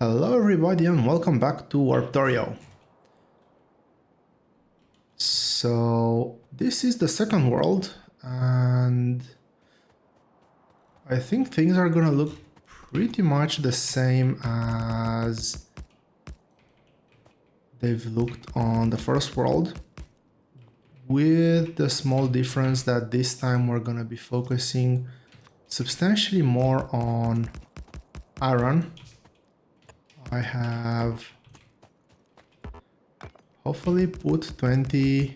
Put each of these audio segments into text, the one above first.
Hello everybody and welcome back to Warptorio. So this is the second world and I think things are gonna look pretty much the same as they've looked on the first world, with the small difference that this time we're gonna be focusing substantially more on iron. I have hopefully put 22.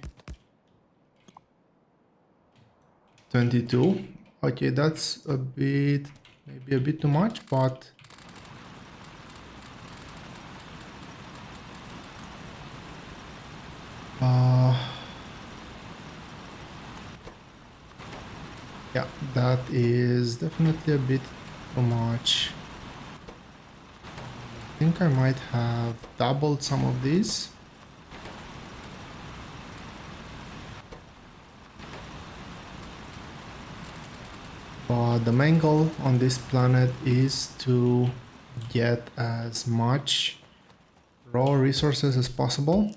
Okay, that's a bit, maybe a bit too much, but yeah, that is definitely a bit too much. I think I might have doubled some of these. But the main goal on this planet is to get as much raw resources as possible.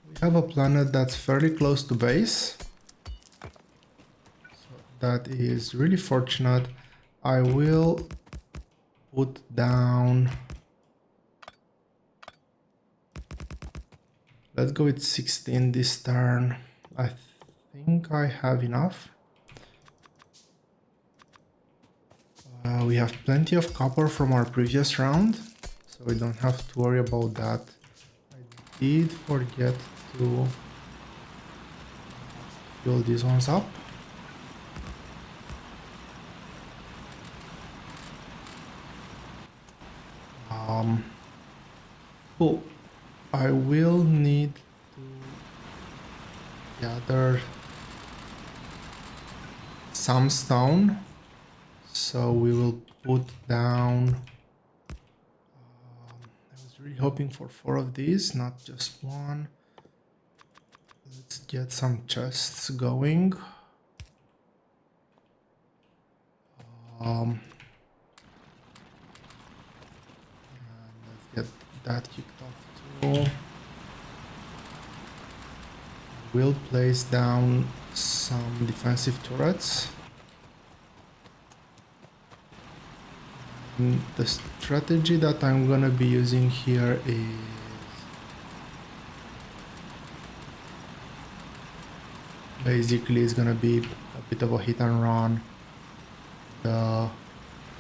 We have a planet that's fairly close to base. So that is really fortunate. I will put down, let's go with 16 this turn. I think I have enough. We have plenty of copper from our previous round, so we don't have to worry about that. I did forget to fill these ones up. Oh, I will need to gather some stone, so we will put down. I was really hoping for 4 of these, not just one. Let's get some chests going. And let's get that kicked off too. We'll place down some defensive turrets. And the strategy that I'm gonna be using here is basically it's gonna be a bit of a hit and run.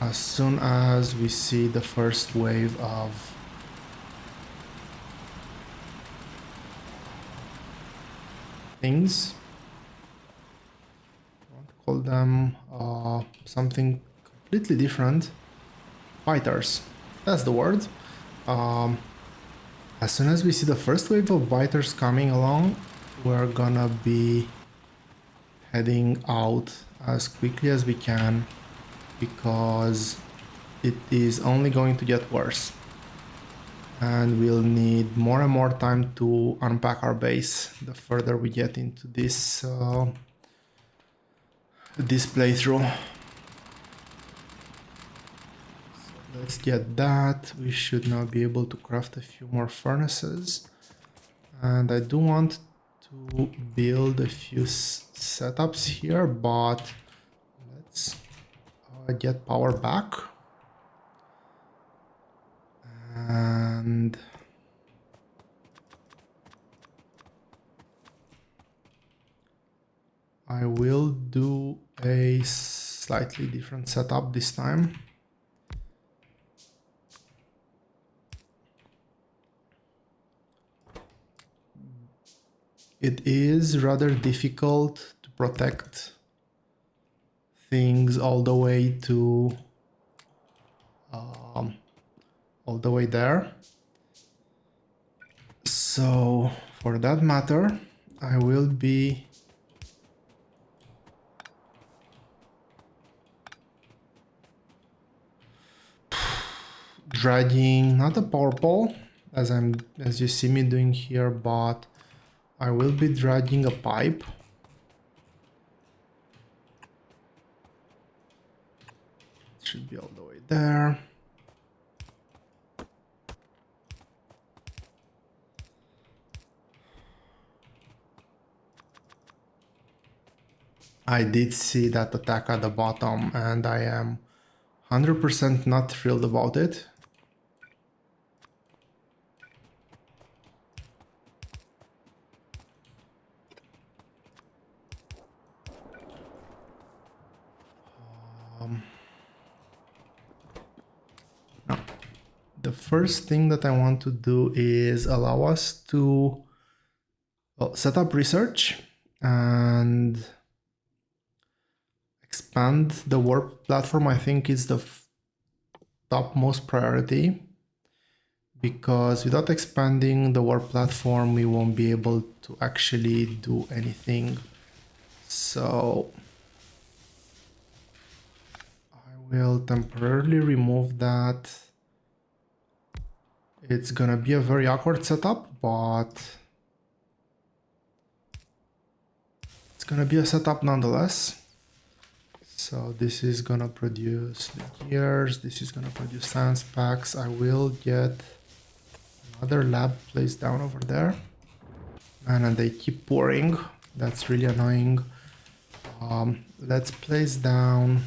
As soon as we see the first wave of things, I want to call them something completely different. Biters, that's the word. As soon as we see the first wave of biters coming along, we're gonna be heading out as quickly as we can, because it is only going to get worse. And we'll need more and more time to unpack our base the further we get into this this playthrough. So let's get that. We should now be able to craft a few more furnaces. And I do want to build a few setups here, but let's get power back. And I will do a slightly different setup this time. It is rather difficult to protect things all the way to all the way there. So for that matter, I will be dragging not a power pole as you see me doing here, but I will be dragging a pipe. It should be all the way there. I did see that attack at the bottom and I am 100% not thrilled about it. Now, the first thing that I want to do is allow us to set up research and expand the warp platform. I think is the topmost priority, because without expanding the warp platform we won't be able to actually do anything. So I will temporarily remove that. It's gonna be a very awkward setup, but it's gonna be a setup nonetheless. So this is gonna produce the gears, this is gonna produce science packs. I will get another lab placed down over there. And they keep pouring. That's really annoying. Let's place down.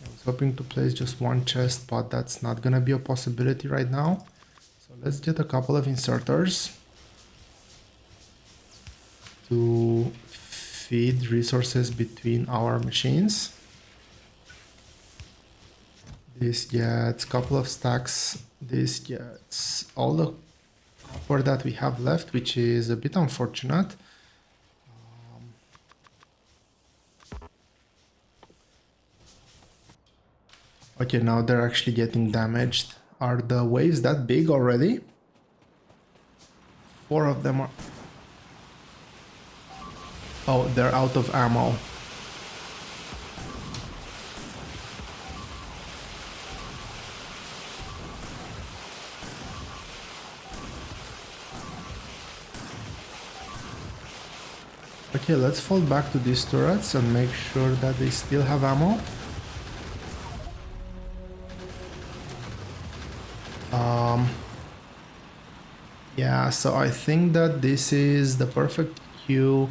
I was hoping to place just one chest, but that's not gonna be a possibility right now. So let's get a couple of inserters to feed resources between our machines. This gets a couple of stacks. This gets all the copper that we have left, which is a bit unfortunate. Okay, now they're actually getting damaged. Are the waves that big already? 4 of them are... Oh, they're out of ammo. Okay, let's fall back to these turrets and make sure that they still have ammo. Yeah, so I think that this is the perfect cue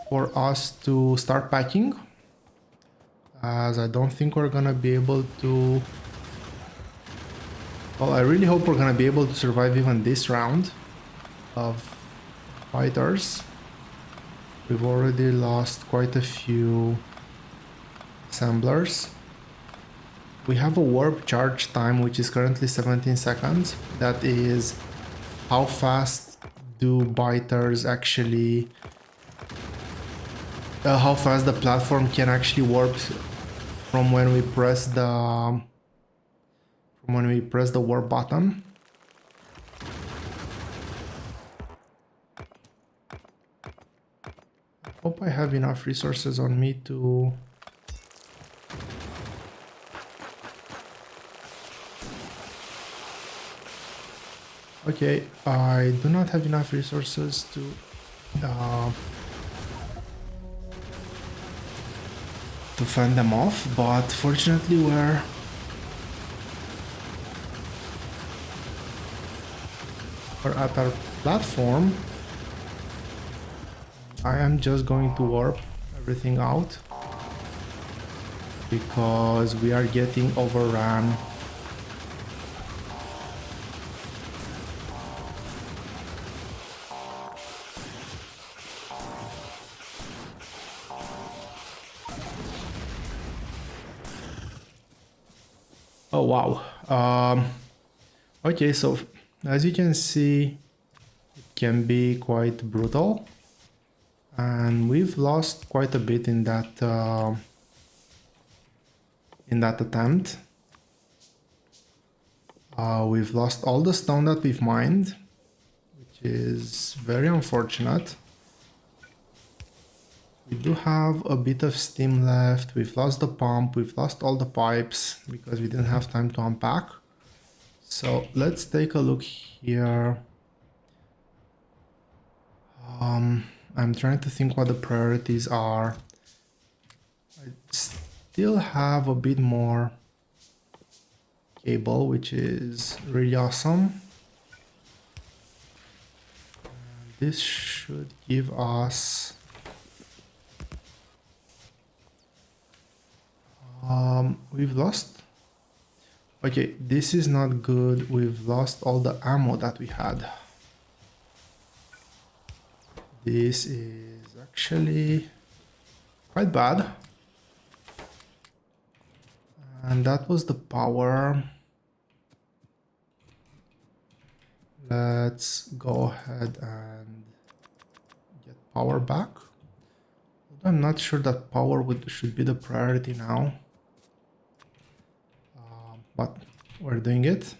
for us to start packing, as I don't think we're gonna be able to... Well, I really hope we're gonna be able to survive even this round of fighters. We've already lost quite a few assemblers. We have a warp charge time which is currently 17 seconds. That is how fast do biters actually... how fast the platform can actually warp from when we press the... warp button. Hope I have enough resources on me to... Okay, I do not have enough resources to fend them off, but fortunately we're at our platform. I am just going to warp everything out because we are getting overrun. Oh wow. Okay, so as you can see, it can be quite brutal, and we've lost quite a bit in that attempt. We've lost all the stone that we've mined, which is very unfortunate. We do have a bit of steam left. We've lost the pump, we've lost all the pipes because we didn't have time to unpack. So let's take a look here. I'm trying to think what the priorities are. I still have a bit more cable, which is really awesome. And this should give us We've lost. Okay, this is not good. We've lost all the ammo that we had. This is actually quite bad. And that was the power. Let's go ahead and get power back. I'm not sure that power should be the priority now. But we're doing it.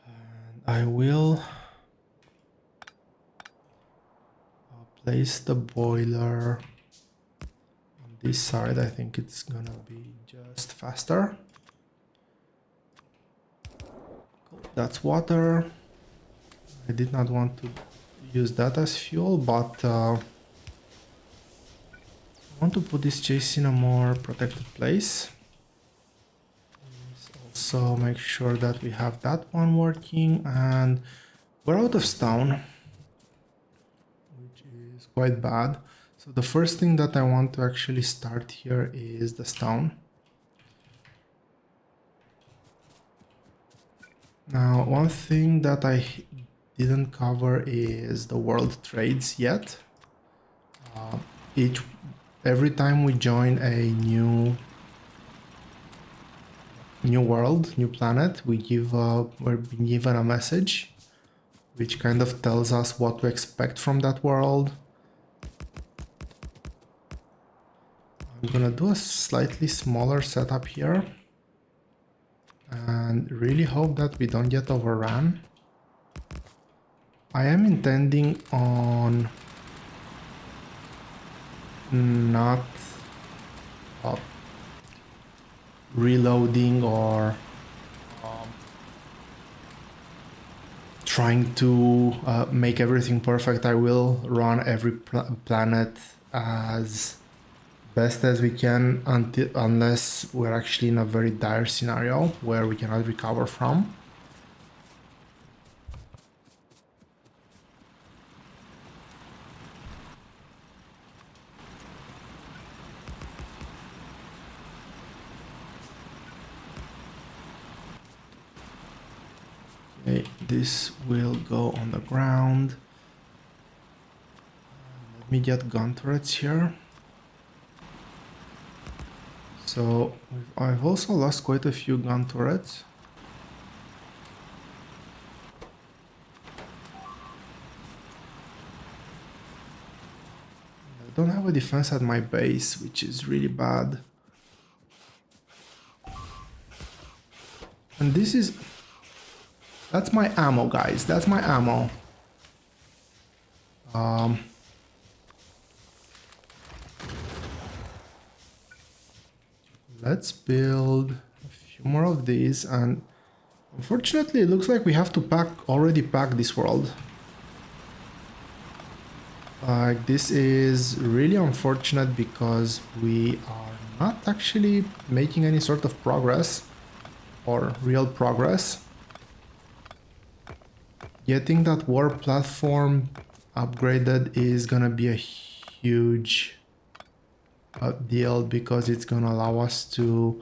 And I will place the boiler on this side. I think it's gonna be just faster. Cool. That's water. I did not want to use that as fuel, but I want to put this chase in a more protected place. Let's also make sure that we have that one working, and we're out of stone, which is quite bad. So the first thing that I want to actually start here is the stone. Now, one thing that I didn't cover is the world trades yet. Every time we join a new world, new planet, we're being given a message which kind of tells us what to expect from that world. I'm gonna do a slightly smaller setup here and really hope that we don't get overrun. I am intending on not reloading or trying to make everything perfect. I will run every planet as best as we can unless we're actually in a very dire scenario where we cannot recover from. Okay, this will go on the ground. Let me get gun turrets here. So I've also lost quite a few gun turrets. I don't have a defense at my base, which is really bad. And that's my ammo, guys. That's my ammo. Let's build a few more of these, and unfortunately it looks like we have to already pack this world. This is really unfortunate because we are not actually making any sort of progress or real progress. Getting that warp platform upgraded is gonna be a huge deal because it's gonna allow us to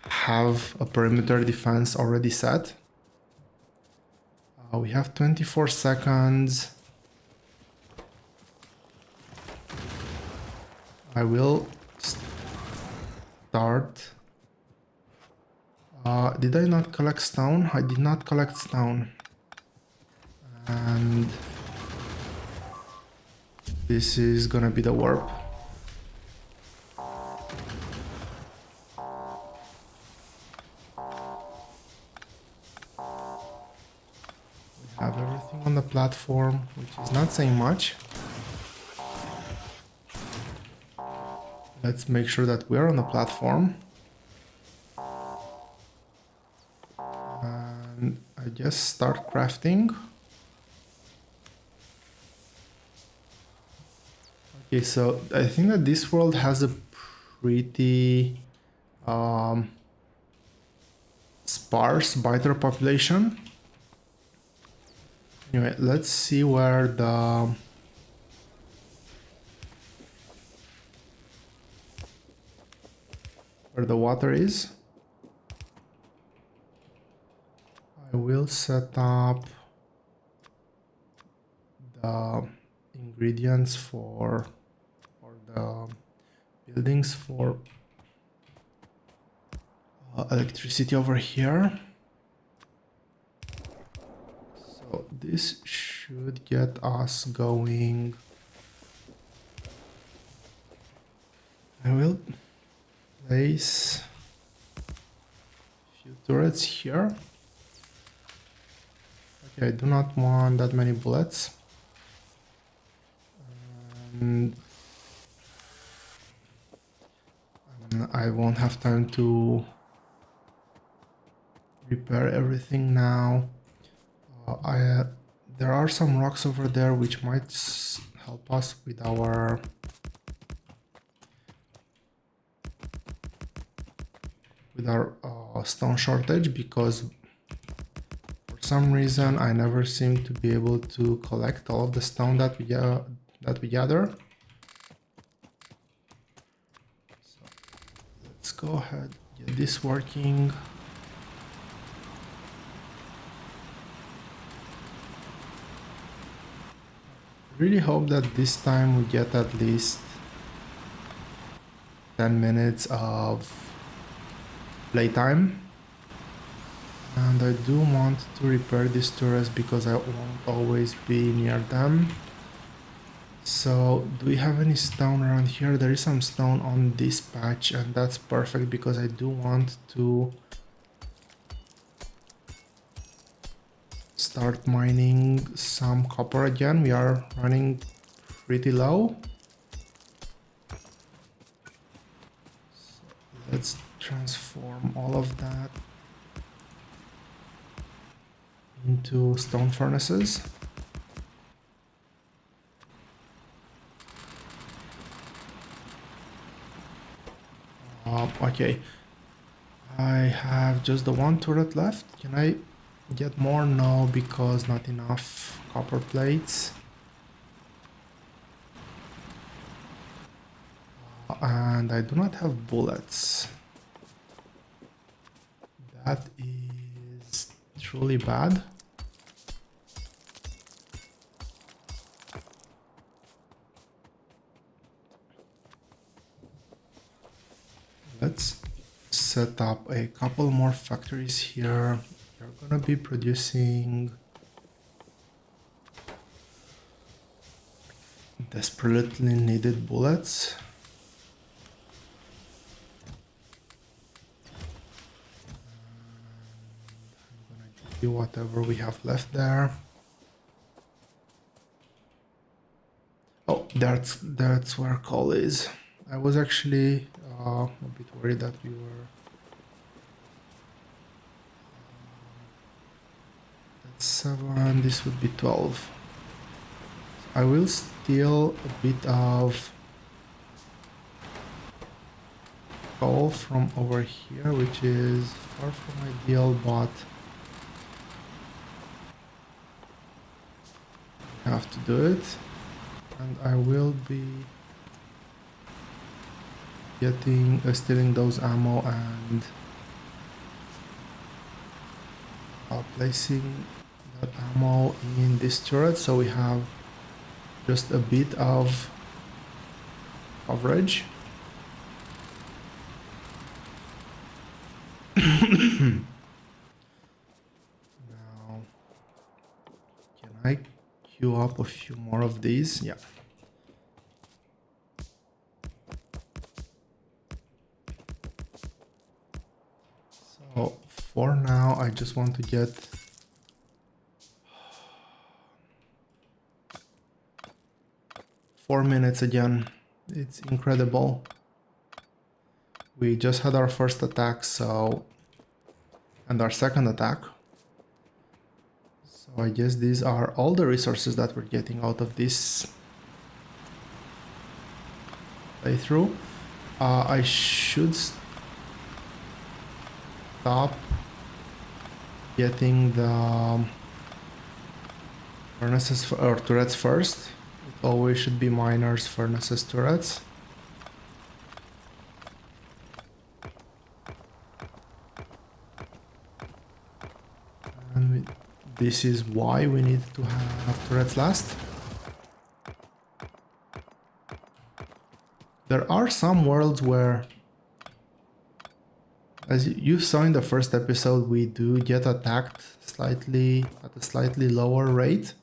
have a perimeter defense already set. We have 24 seconds. I will start. Did I not collect stone? I did not collect stone. And this is gonna be the warp. We have everything on the platform, which is not saying much. Let's make sure that we're on the platform. And I guess start crafting. Okay, so I think that this world has a pretty sparse biter population. Anyway, let's see where the water is. I will set up the ingredients for, or the buildings for electricity over here. So this should get us going. I will place a few turrets here. Okay, I do not want that many bullets. And I won't have time to repair everything now. There are some rocks over there which might help us with our stone shortage, because for some reason I never seem to be able to collect all of the stone that we gather. So let's go ahead, get this working. Really hope that this time we get at least 10 minutes of playtime. And I do want to repair these turrets because I won't always be near them. So do we have any stone around here? There is some stone on this patch, and that's perfect because I do want to start mining some copper again. We are running pretty low. So let's transform all of that into stone furnaces. Okay, I have just the one turret left. Can I get more? No, because not enough copper plates. And I do not have bullets. That is truly bad. Let's set up a couple more factories here. We're gonna be producing desperately needed bullets. I'm gonna give you whatever we have left there. Oh, that's where coal is. I was actually a bit worried that we were... That's 7, this would be 12. I will steal a bit of coal from over here, which is far from ideal, but I have to do it. And I will be stealing those ammo and placing that ammo in this turret, so we have just a bit of coverage. Now, can I queue up a few more of these? Yeah. So for now, I just want to get four minutes again. It's incredible. We just had our first attack, and our second attack. So I guess these are all the resources that we're getting out of this playthrough. I should stop getting the Furnaces or turrets first. It always should be miners, furnaces, turrets. And this is why we need to have turrets last. There are some worlds where, as you saw in the first episode, we do get attacked slightly at a slightly lower rate.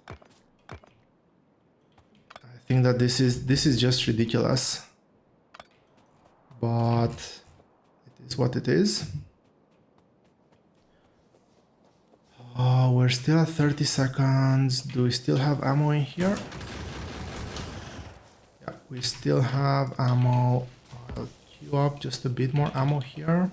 I think that this is just ridiculous, but it is what it is. We're still at 30 seconds. Do we still have ammo in here? Yeah, we still have ammo. I'll queue up just a bit more ammo here.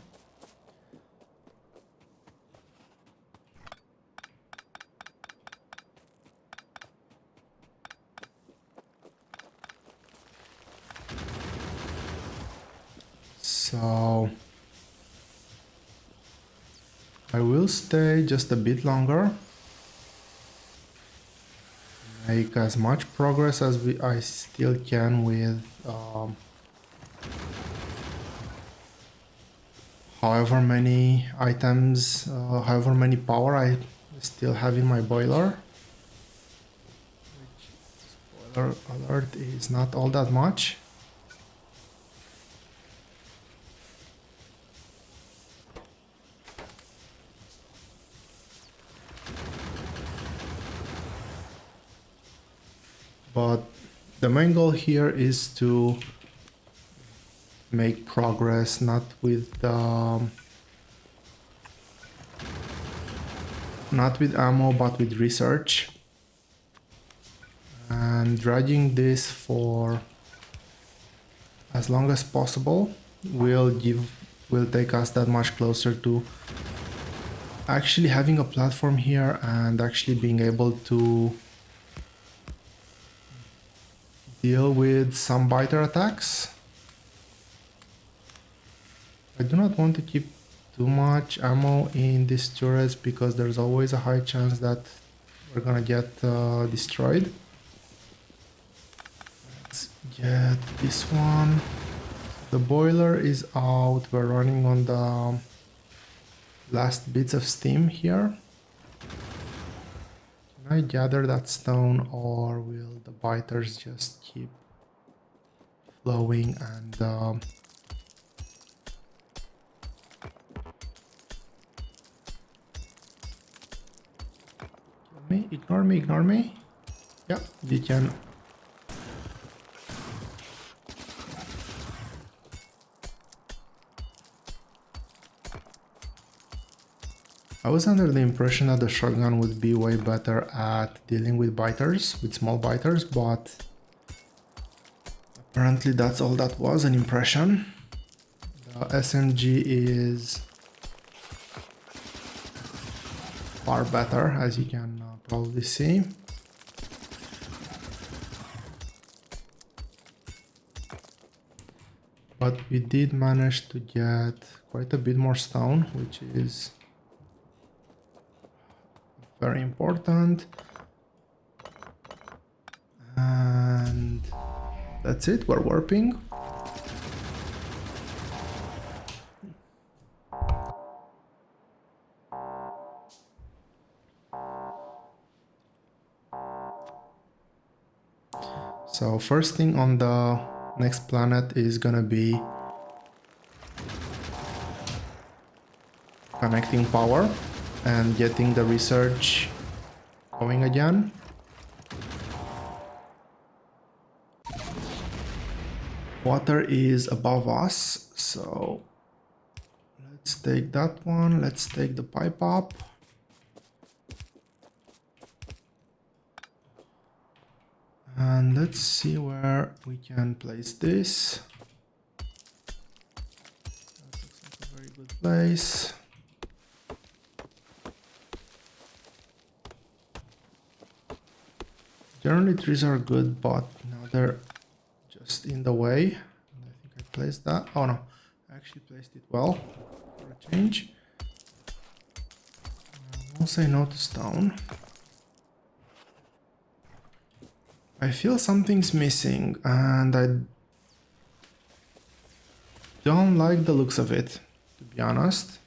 So I will stay just a bit longer. Make as much progress as I still can with however many items, however many power I still have in my boiler. Which, spoiler alert, is not all that much. But the main goal here is to make progress, not with ammo, but with research. And dragging this for as long as possible will take us that much closer to actually having a platform here and actually being able to deal with some biter attacks. I do not want to keep too much ammo in these turrets because there's always a high chance that we're gonna get destroyed. Let's get this one. The boiler is out. We're running on the last bits of steam here. Can I gather that stone, or will the biters just keep flowing and kill me, ignore me. Yep, you can. I was under the impression that the shotgun would be way better at dealing with biters, with small biters, but apparently that's all that was, an impression. The SMG is far better, as you can probably see. But we did manage to get quite a bit more stone, which is very important. And that's it, we're warping. So first thing on the next planet is gonna be connecting power and getting the research going again. Water is above us, so let's take that one. Let's take the pipe up. And let's see where we can place this. That looks like a very good place. Generally trees are good, but now they're just in the way. And I think I placed that. Oh no, I actually placed it well for a change. I won't say no to stone. I feel something's missing and I don't like the looks of it, to be honest.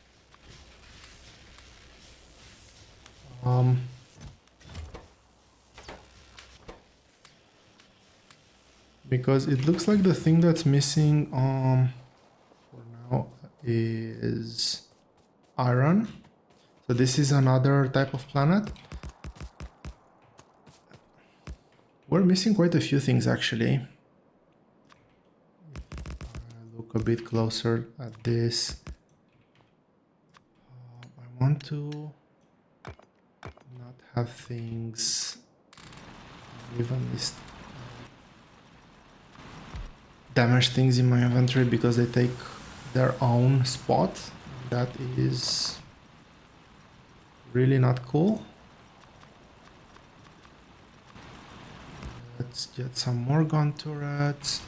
Because it looks like the thing that's missing for now is iron. So this is another type of planet. We're missing quite a few things actually. Look a bit closer at this. I want to not have things even this damage things in my inventory because they take their own spot. That is really not cool. Let's get some more gun turrets.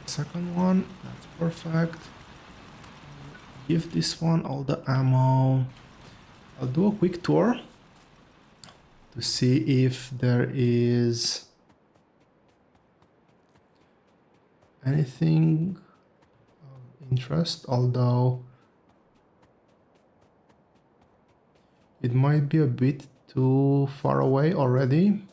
Second one, that's perfect. Give this one all the ammo. I'll do a quick tour to see if there is anything of interest, although it might be a bit too far away already.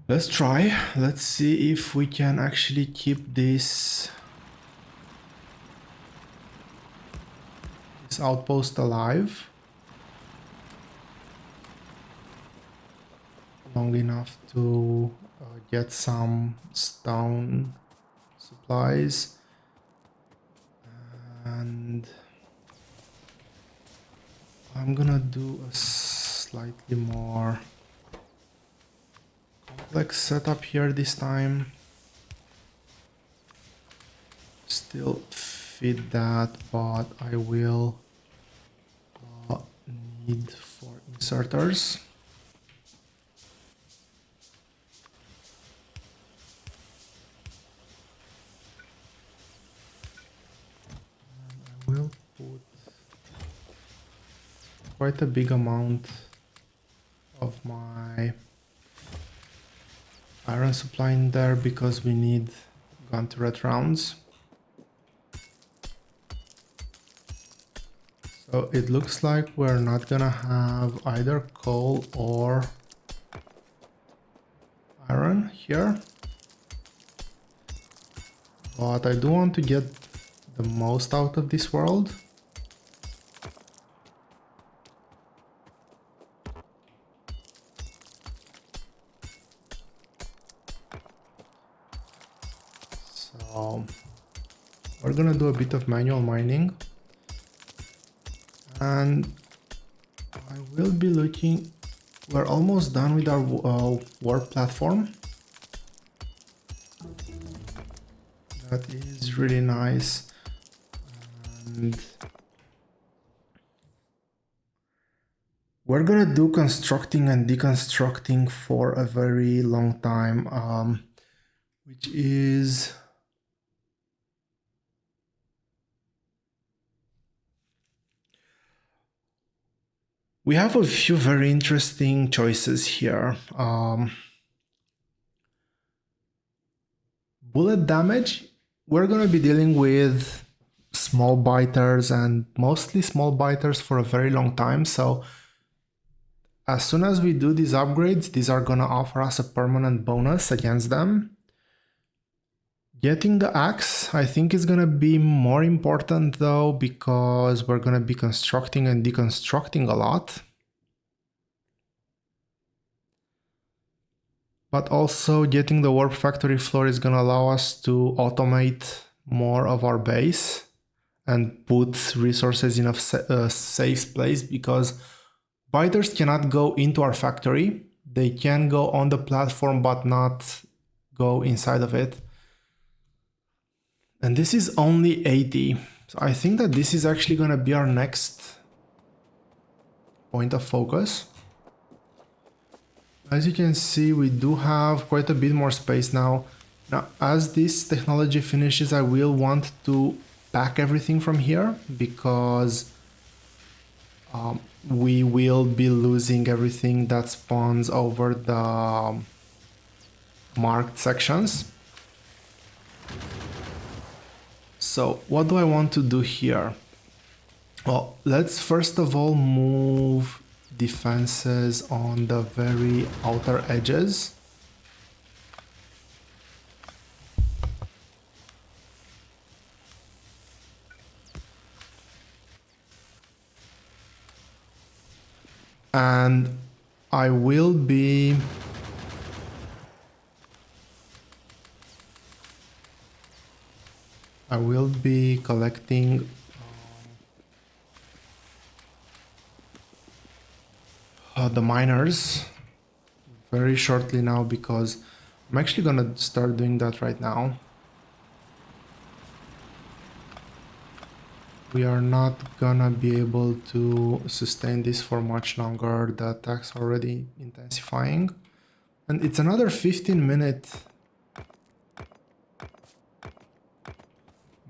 Let's try. Let's see if we can actually keep this outpost alive long enough to get some stone supplies, and I'm gonna do a slightly more complex setup here this time. Still fit that, but I will need 4 inserters. And I will put quite a big amount of my iron supply in there because we need gun turret rounds. So it looks like we're not gonna have either coal or iron here. But I do want to get the most out of this world. So we're gonna do a bit of manual mining. And I will be looking, we're almost done with our warp platform. That is really nice. And we're gonna do constructing and deconstructing for a very long time, which is we have a few very interesting choices here. Bullet damage, we're gonna be dealing with small biters and mostly small biters for a very long time. So as soon as we do these upgrades, these are gonna offer us a permanent bonus against them. Getting the axe, I think, is gonna be more important though, because we're gonna be constructing and deconstructing a lot. But also getting the warp factory floor is gonna allow us to automate more of our base and put resources in a safe place, because biters cannot go into our factory. They can go on the platform but not go inside of it. And this is only 80. So I think that this is actually going to be our next point of focus. As you can see, we do have quite a bit more space now. Now, as this technology finishes, I will want to pack everything from here because we will be losing everything that spawns over the marked sections. So what do I want to do here? Well, let's first of all move defenses on the very outer edges. And I will be collecting the miners very shortly now because I'm actually gonna start doing that right now. We are not gonna be able to sustain this for much longer. The attacks are already intensifying. And it's another 15-minute.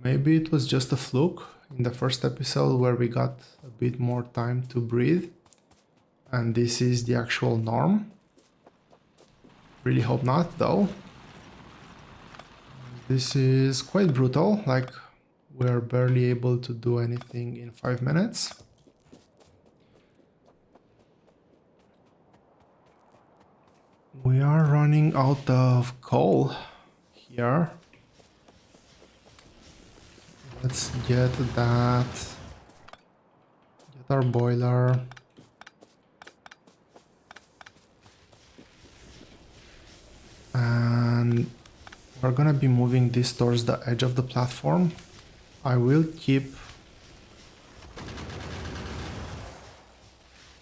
Maybe it was just a fluke in the first episode where we got a bit more time to breathe. And this is the actual norm. Really hope not, though. This is quite brutal, like we're barely able to do anything in 5 minutes. We are running out of coal here. Let's get that. Get our boiler. And we're gonna be moving this towards the edge of the platform. I will keep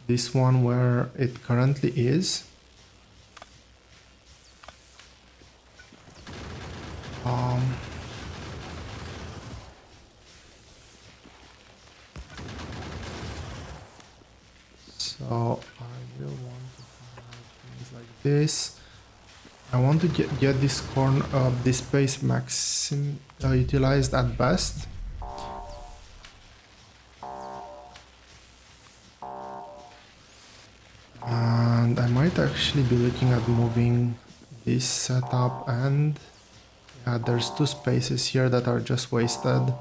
this one where it currently is. So I will want to have things like this. I want to get this this space utilized at best. And I might actually be looking at moving this setup, and yeah, there's 2 spaces here that are just wasted.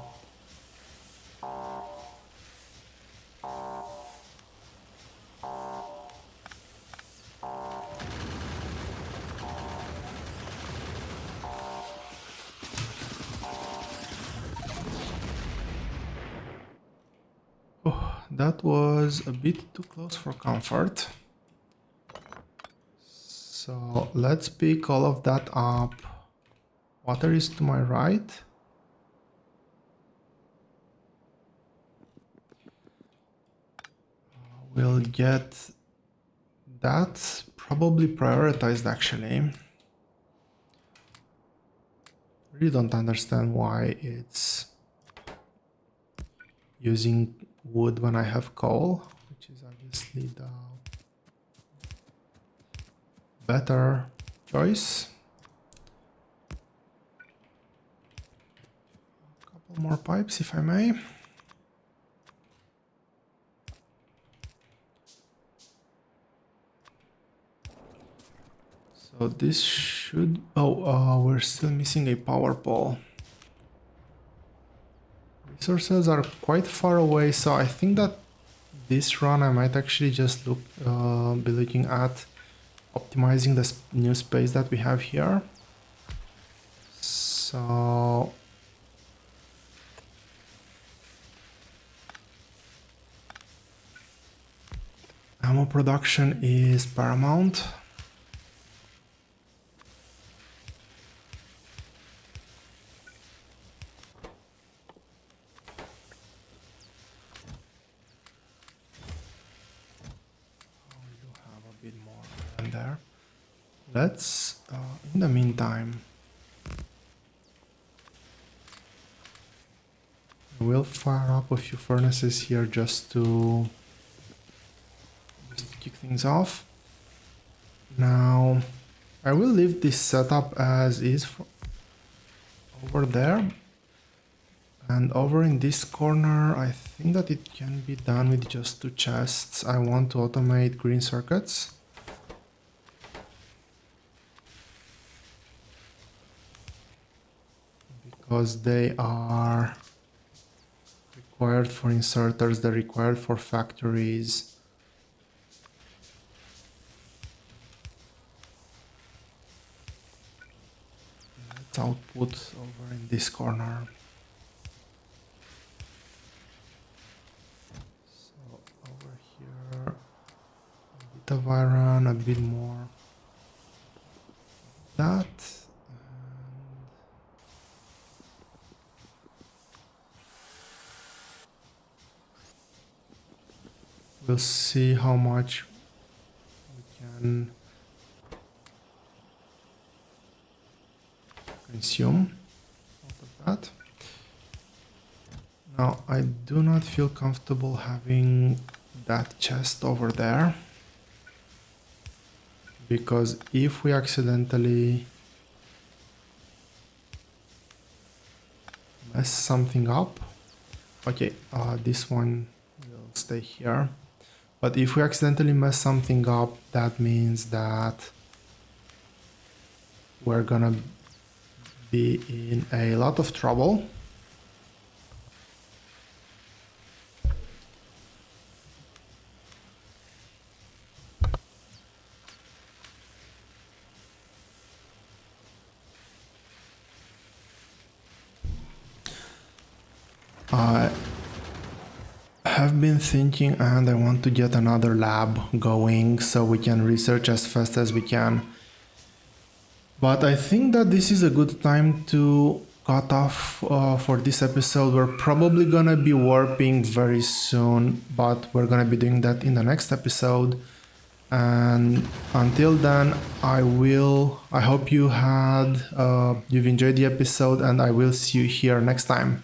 Oh, that was a bit too close for comfort. So let's pick all of that up. Water is to my right. We'll get that probably prioritized actually. Really don't understand why it's using wood when I have coal, which is obviously the better choice. A couple more pipes if I may. So this should... Oh, we're still missing a power pole. Resources are quite far away, so I think that this run I might actually just be looking at optimizing the new space that we have here. So ammo production is paramount. There. Let's, in the meantime, we'll fire up a few furnaces here just to kick things off. Now I will leave this setup as is over there, and over in this corner I think that it can be done with just 2 chests. I want to automate green circuits because they are required for inserters, they're required for factories. Let's output over in this corner. So over here, a bit of iron, a bit more. That. We'll see how much we can consume out of that. Now, I do not feel comfortable having that chest over there, because if we accidentally mess something up, okay, this one will stay here. But if we accidentally mess something up, that means that we're gonna be in a lot of trouble. I have been thinking, and I want to get another lab going so we can research as fast as we can. But I think that this is a good time to cut off for this episode. We're probably gonna be warping very soon, but we're gonna be doing that in the next episode. And until then, I hope you've enjoyed the episode, and I will see you here next time.